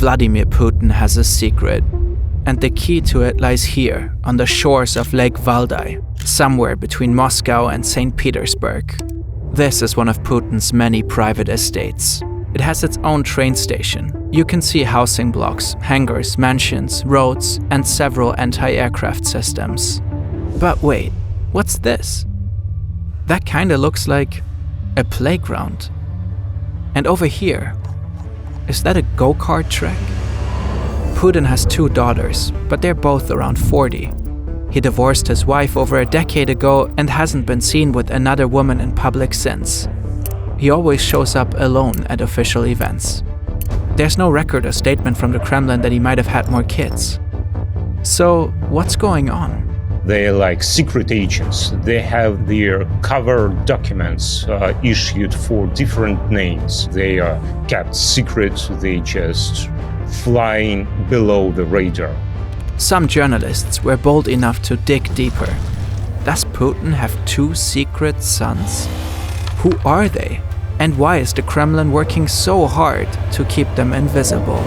Vladimir Putin has a secret, and the key to it lies here, on the shores of Lake Valdai, somewhere between Moscow and St. Petersburg. This is one of Putin's many private estates. It has its own train station. You can see housing blocks, hangars, mansions, roads, and several anti-aircraft systems. But wait, what's this? That kinda looks like a playground. And over here, is that a go-kart track? Putin has 2 daughters, but they're both around 40. He divorced his wife over a decade ago and hasn't been seen with another woman in public since. He always shows up alone at official events. There's no record or statement from the Kremlin that he might have had more kids. So, what's going on? They're like secret agents. They have their cover documents issued for different names. They are kept secret. They just flying below the radar. Some journalists were bold enough to dig deeper. Does Putin have 2 secret sons? Who are they? And why is the Kremlin working so hard to keep them invisible?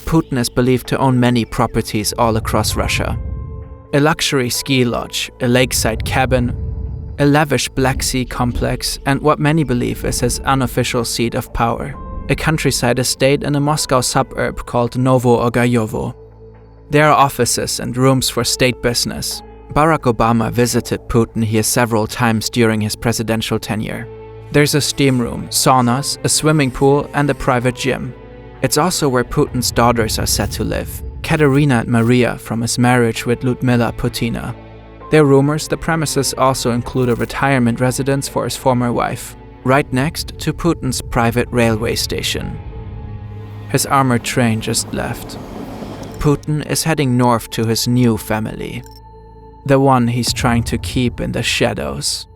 Putin is believed to own many properties all across Russia. A luxury ski lodge, a lakeside cabin, a lavish Black Sea complex, and what many believe is his unofficial seat of power, a countryside estate in a Moscow suburb called Novo-Ogayovo. There are offices and rooms for state business. Barack Obama visited Putin here several times during his presidential tenure. There's a steam room, saunas, a swimming pool, and a private gym. It's also where Putin's daughters are said to live, Katerina and Maria from his marriage with Lyudmila Putina. There are rumors the premises also include a retirement residence for his former wife, right next to Putin's private railway station. His armored train just left. Putin is heading north to his new family, the one he's trying to keep in the shadows.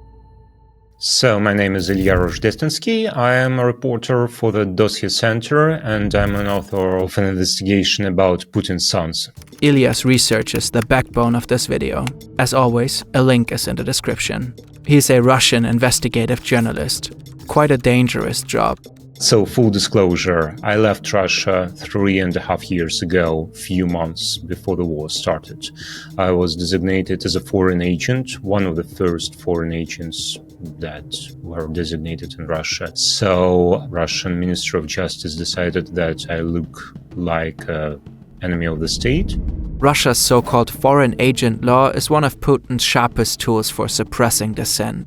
So, my name is Ilya Rozhdestensky. I am a reporter for the Dossier Center, and I'm an author of an investigation about Putin's sons. Ilya's research is the backbone of this video. As always, a link is in the description. He's a Russian investigative journalist. Quite a dangerous job. So, full disclosure, I left Russia 3.5 years ago, few months before the war started. I was designated as a foreign agent, one of the first foreign agents that were designated in Russia. So, Russian Ministry of Justice decided that I look like an enemy of the state. Russia's so-called foreign agent law is one of Putin's sharpest tools for suppressing dissent.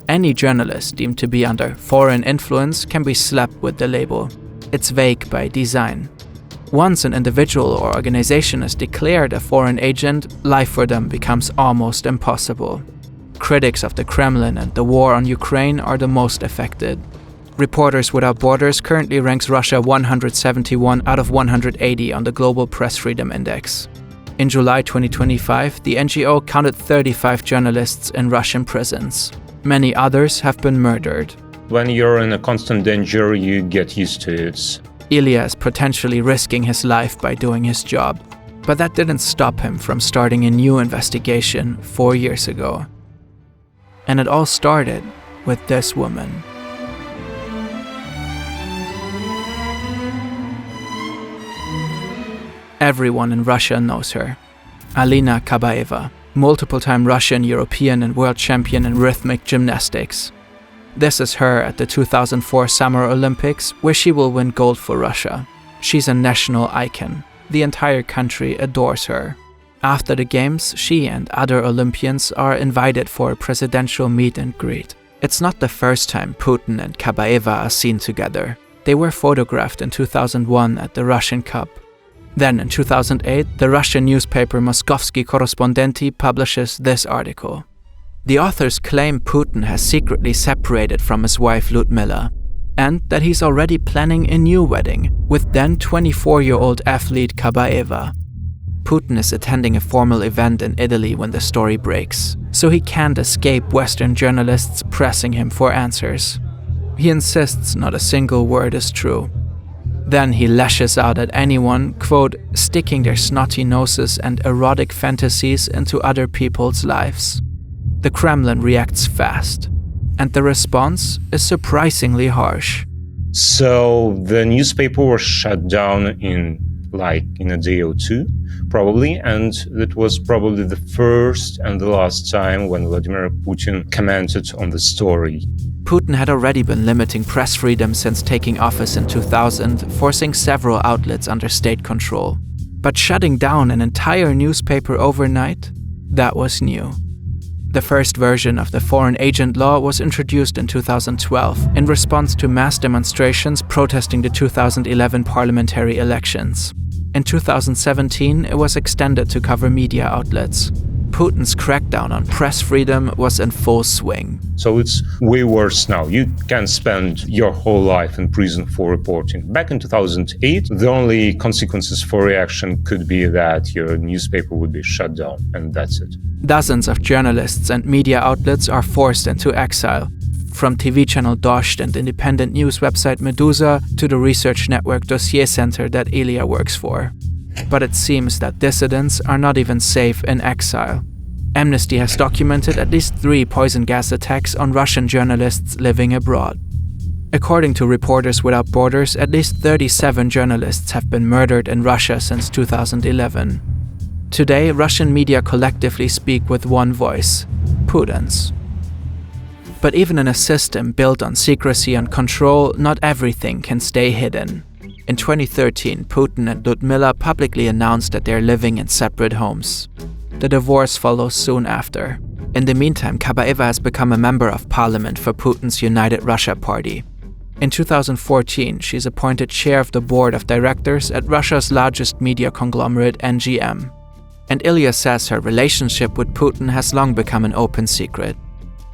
Any journalist deemed to be under foreign influence can be slapped with the label. It's vague by design. Once an individual or organization is declared a foreign agent, life for them becomes almost impossible. Critics of the Kremlin and the war on Ukraine are the most affected. Reporters Without Borders currently ranks Russia 171 out of 180 on the Global Press Freedom Index. In July 2025, the NGO counted 35 journalists in Russian prisons. Many others have been murdered. When you're in a constant danger, you get used to it. Ilya is potentially risking his life by doing his job. But that didn't stop him from starting a new investigation 4 years ago. And it all started with this woman. Everyone in Russia knows her. Alina Kabaeva, multiple-time Russian, European, and world champion in rhythmic gymnastics. This is her at the 2004 Summer Olympics, where she will win gold for Russia. She's a national icon. The entire country adores her. After the games, she and other Olympians are invited for a presidential meet and greet. It's not the first time Putin and Kabaeva are seen together. They were photographed in 2001 at the Russian Cup. Then in 2008, the Russian newspaper Moskovsky Korrespondenti publishes this article. The authors claim Putin has secretly separated from his wife Lyudmila, and that he's already planning a new wedding with then 24-year-old athlete Kabaeva. Putin is attending a formal event in Italy when the story breaks, so he can't escape Western journalists pressing him for answers. He insists not a single word is true. Then he lashes out at anyone, quote, sticking their snotty noses and erotic fantasies into other people's lives. The Kremlin reacts fast, and the response is surprisingly harsh. So the newspaper was shut down in a day or two, probably, and it was probably the first and the last time when Vladimir Putin commented on the story. Putin had already been limiting press freedom since taking office in 2000, forcing several outlets under state control. But shutting down an entire newspaper overnight? That was new. The first version of the foreign agent law was introduced in 2012 in response to mass demonstrations protesting the 2011 parliamentary elections. In 2017, it was extended to cover media outlets. Putin's crackdown on press freedom was in full swing. So it's way worse now. You can spend your whole life in prison for reporting. Back in 2008, the only consequences for reaction could be that your newspaper would be shut down, and that's it. Dozens of journalists and media outlets are forced into exile, from TV channel Dost and independent news website Medusa to the research network Dossier Center that Ilya works for. But it seems that dissidents are not even safe in exile. Amnesty has documented at least 3 poison gas attacks on Russian journalists living abroad. According to Reporters Without Borders, at least 37 journalists have been murdered in Russia since 2011. Today, Russian media collectively speak with one voice: Putin's. But even in a system built on secrecy and control, not everything can stay hidden. In 2013, Putin and Lyudmila publicly announced that they're living in separate homes. The divorce follows soon after. In the meantime, Kabaeva has become a member of parliament for Putin's United Russia Party. In 2014, she's appointed chair of the board of directors at Russia's largest media conglomerate, NGM. And Ilya says her relationship with Putin has long become an open secret.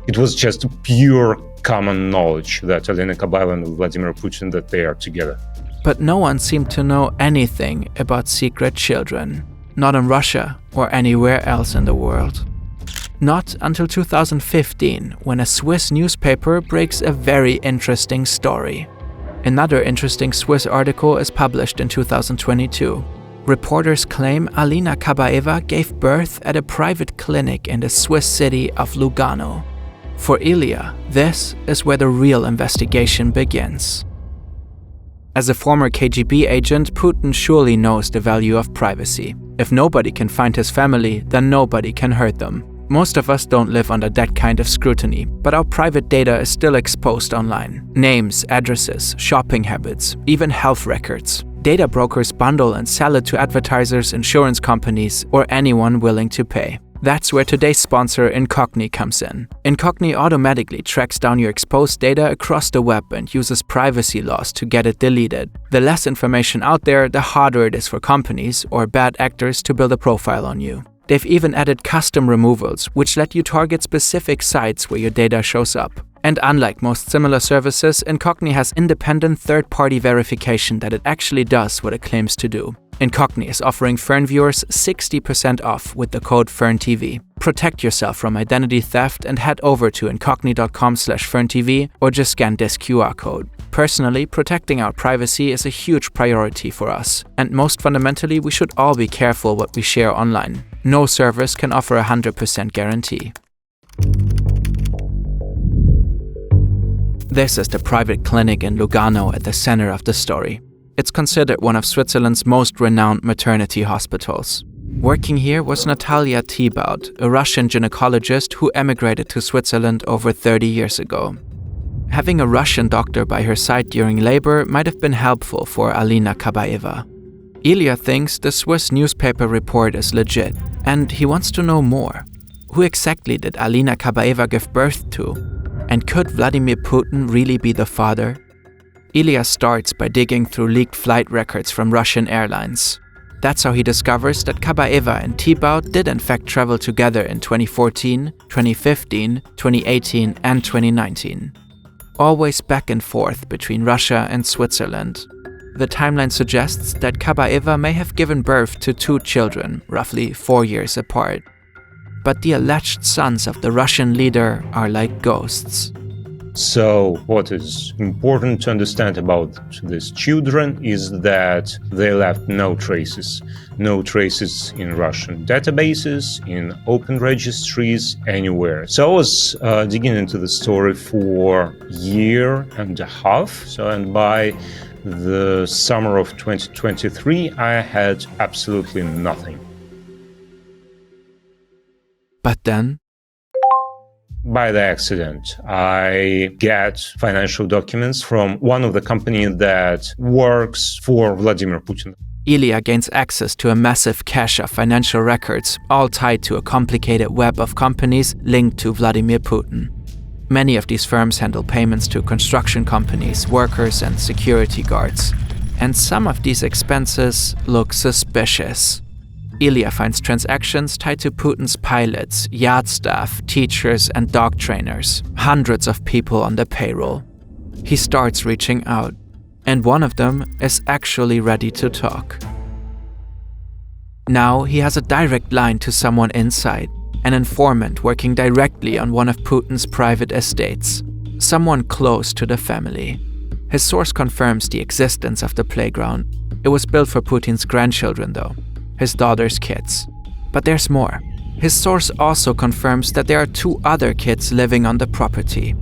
It was just pure common knowledge that Alena Kabaeva and Vladimir Putin, that they are together. But no one seemed to know anything about secret children. Not in Russia or anywhere else in the world. Not until 2015, when a Swiss newspaper breaks a very interesting story. Another interesting Swiss article is published in 2022. Reporters claim Alena Kabaeva gave birth at a private clinic in the Swiss city of Lugano. For Ilya, this is where the real investigation begins. As a former KGB agent, Putin surely knows the value of privacy. If nobody can find his family, then nobody can hurt them. Most of us don't live under that kind of scrutiny, but our private data is still exposed online. Names, addresses, shopping habits, even health records. Data brokers bundle and sell it to advertisers, insurance companies, or anyone willing to pay. That's where today's sponsor, Incogni, comes in. Incogni automatically tracks down your exposed data across the web and uses privacy laws to get it deleted. The less information out there, the harder it is for companies or bad actors to build a profile on you. They've even added custom removals, which let you target specific sites where your data shows up. And unlike most similar services, Incogni has independent third-party verification that it actually does what it claims to do. Incogni is offering Fern viewers 60% off with the code FernTV. Protect yourself from identity theft and head over to incogni.com/FernTV or just scan this QR code. Personally, protecting our privacy is a huge priority for us, and most fundamentally, we should all be careful what we share online. No service can offer a 100% guarantee. This is the private clinic in Lugano at the center of the story. It's considered one of Switzerland's most renowned maternity hospitals. Working here was Natalia Thibaut, a Russian gynecologist who emigrated to Switzerland over 30 years ago. Having a Russian doctor by her side during labor might have been helpful for Alena Kabaeva. Ilya thinks the Swiss newspaper report is legit, and he wants to know more. Who exactly did Alena Kabaeva give birth to? And could Vladimir Putin really be the father? Ilya starts by digging through leaked flight records from Russian airlines. That's how he discovers that Kabaeva and Thibaut did in fact travel together in 2014, 2015, 2018 and 2019. Always back and forth between Russia and Switzerland. The timeline suggests that Kabaeva may have given birth to 2 children, roughly 4 years apart. But the alleged sons of the Russian leader are like ghosts. So what is important to understand about these children is that they left no traces in Russian databases, in open registries, anywhere. So I was digging into the story for a year and a half. And by the summer of 2023, I had absolutely nothing. But then, by the accident, I get financial documents from one of the companies that works for Vladimir Putin. Ilya gains access to a massive cache of financial records, all tied to a complicated web of companies linked to Vladimir Putin. Many of these firms handle payments to construction companies, workers, and security guards. And some of these expenses look suspicious. Ilya finds transactions tied to Putin's pilots, yard staff, teachers, and dog trainers, hundreds of people on the payroll. He starts reaching out, and one of them is actually ready to talk. Now he has a direct line to someone inside, an informant working directly on one of Putin's private estates, someone close to the family. His source confirms the existence of the playground. It was built for Putin's grandchildren, though. His daughter's kids. But there's more. His source also confirms that there are 2 other kids living on the property.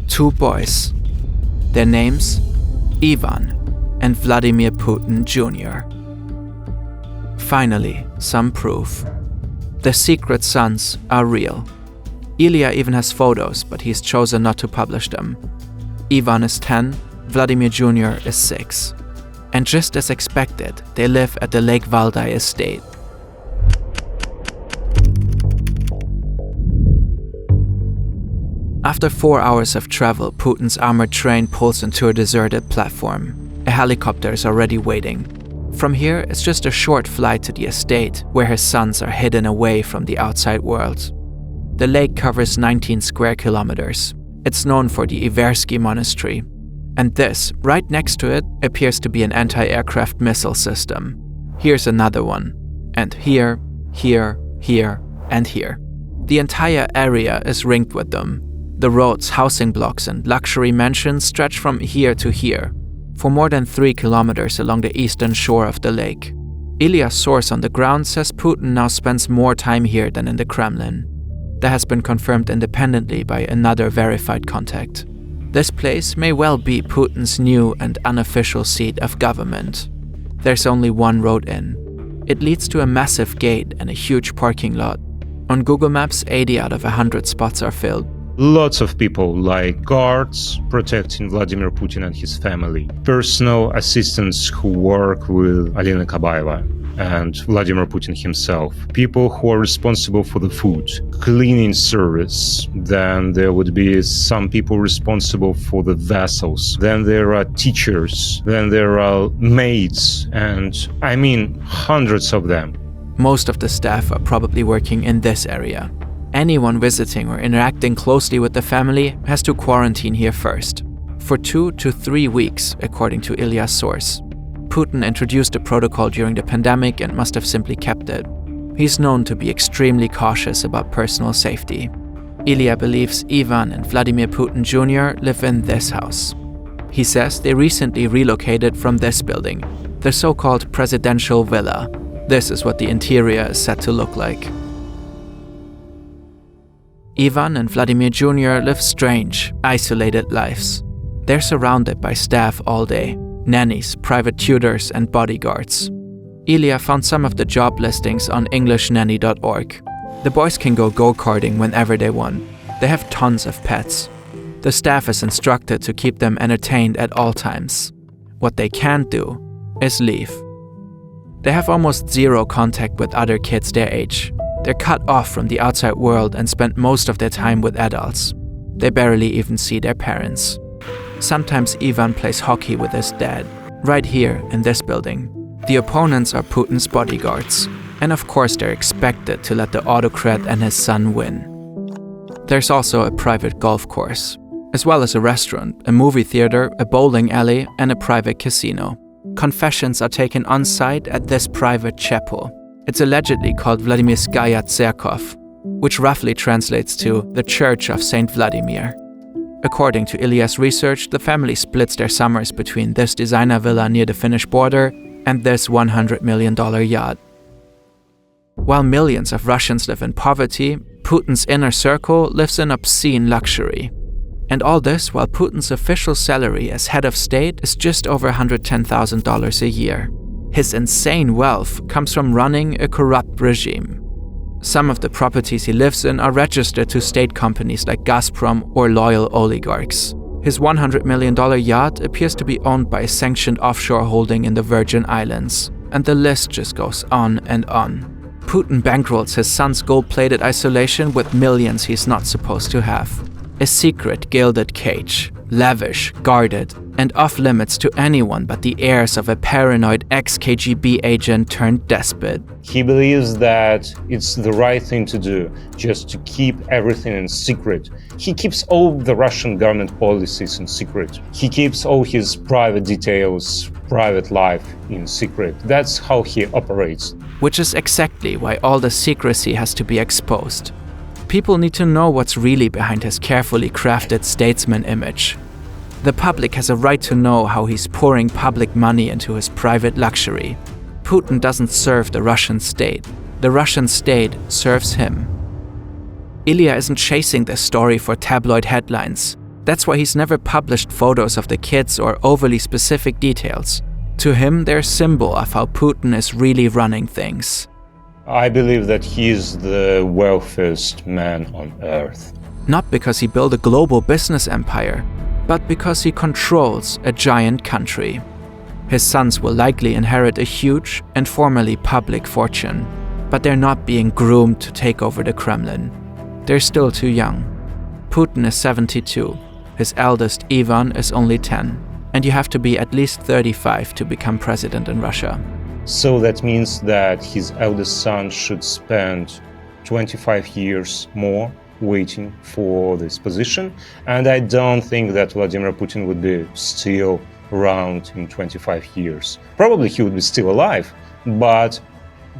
2 boys. Their names? Ivan and Vladimir Putin Jr. Finally, some proof. The secret sons are real. Ilya even has photos, but he's chosen not to publish them. Ivan is 10, Vladimir Jr. is 6. And just as expected, they live at the Lake Valdai estate. After 4 hours of travel, Putin's armored train pulls into a deserted platform. A helicopter is already waiting. From here, it's just a short flight to the estate, where his sons are hidden away from the outside world. The lake covers 19 square kilometers. It's known for the Iversky Monastery. And this, right next to it, appears to be an anti-aircraft missile system. Here's another one. And here, here, here, and here. The entire area is ringed with them. The roads, housing blocks, and luxury mansions stretch from here to here, for more than 3 kilometers along the eastern shore of the lake. Ilya's source on the ground says Putin now spends more time here than in the Kremlin. That has been confirmed independently by another verified contact. This place may well be Putin's new and unofficial seat of government. There's only one road in. It leads to a massive gate and a huge parking lot. On Google Maps, 80 out of 100 spots are filled. Lots of people, like guards protecting Vladimir Putin and his family, personal assistants who work with Alina Kabaeva and Vladimir Putin himself, people who are responsible for the food, cleaning service, then there would be some people responsible for the vessels, then there are teachers, then there are maids, and I mean hundreds of them. Most of the staff are probably working in this area. Anyone visiting or interacting closely with the family has to quarantine here first, for 2 to 3 weeks, according to Ilya's source. Putin introduced the protocol during the pandemic and must have simply kept it. He's known to be extremely cautious about personal safety. Ilya believes Ivan and Vladimir Putin Jr. live in this house. He says they recently relocated from this building, the so-called presidential villa. This is what the interior is set to look like. Ivan and Vladimir Jr. live strange, isolated lives. They're surrounded by staff all day, nannies, private tutors, and bodyguards. Ilya found some of the job listings on EnglishNanny.org. The boys can go go-karting whenever they want. They have tons of pets. The staff is instructed to keep them entertained at all times. What they can't do is leave. They have almost zero contact with other kids their age. They're cut off from the outside world and spend most of their time with adults. They barely even see their parents. Sometimes Ivan plays hockey with his dad, right here in this building. The opponents are Putin's bodyguards, and of course they're expected to let the autocrat and his son win. There's also a private golf course, as well as a restaurant, a movie theater, a bowling alley, and a private casino. Confessions are taken on site at this private chapel. It's allegedly called Vladimirskaya Tserkov, which roughly translates to the Church of Saint Vladimir. According to Ilya's research, the family splits their summers between this designer villa near the Finnish border and this $100 million yacht. While millions of Russians live in poverty, Putin's inner circle lives in obscene luxury. And all this while Putin's official salary as head of state is just over $110,000 a year. His insane wealth comes from running a corrupt regime. Some of the properties he lives in are registered to state companies like Gazprom or loyal oligarchs. His $100 million yacht appears to be owned by a sanctioned offshore holding in the Virgin Islands, and the list just goes on and on. Putin bankrolls his son's gold-plated isolation with millions he's not supposed to have. A secret gilded cage, lavish, guarded, and off-limits to anyone but the heirs of a paranoid ex-KGB agent turned despot. He believes that it's the right thing to do, just to keep everything in secret. He keeps all the Russian government policies in secret. He keeps all his private details, private life in secret. That's how he operates. Which is exactly why all the secrecy has to be exposed. People need to know what's really behind his carefully crafted statesman image. The public has a right to know how he's pouring public money into his private luxury. Putin doesn't serve the Russian state. The Russian state serves him. Ilya isn't chasing this story for tabloid headlines. That's why he's never published photos of the kids or overly specific details. To him, they're a symbol of how Putin is really running things. I believe that he is the wealthiest man on earth. Not because he built a global business empire, but because he controls a giant country. His sons will likely inherit a huge and formerly public fortune, but they're not being groomed to take over the Kremlin. They're still too young. Putin is 72, his eldest Ivan is only 10, and you have to be at least 35 to become president in Russia. So that means that his eldest son should spend 25 years more waiting for this position. And I don't think that Vladimir Putin would be still around in 25 years. Probably he would be still alive, but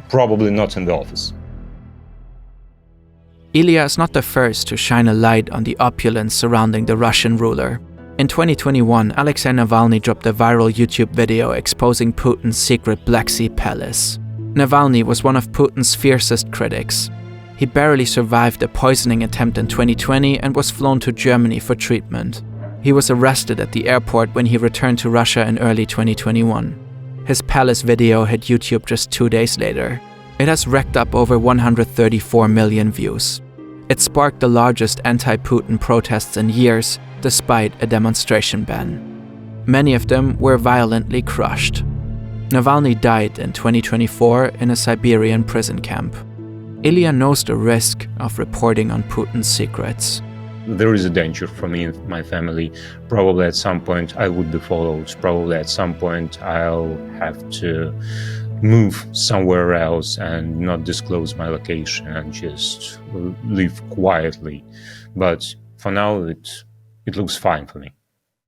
probably not in the office. Ilya is not the first to shine a light on the opulence surrounding the Russian ruler. In 2021, Alexei Navalny dropped a viral YouTube video exposing Putin's secret Black Sea palace. Navalny was one of Putin's fiercest critics. He barely survived a poisoning attempt in 2020 and was flown to Germany for treatment. He was arrested at the airport when he returned to Russia in early 2021. His palace video hit YouTube just 2 days later. It has racked up over 134 million views. It sparked the largest anti-Putin protests in years, despite a demonstration ban. Many of them were violently crushed. Navalny died in 2024 in a Siberian prison camp. Ilya knows the risk of reporting on Putin's secrets. There is a danger for me and my family. Probably at some point I would be followed. Probably at some point I'll have to move somewhere else and not disclose my location and just live quietly. But for now, it looks fine for me.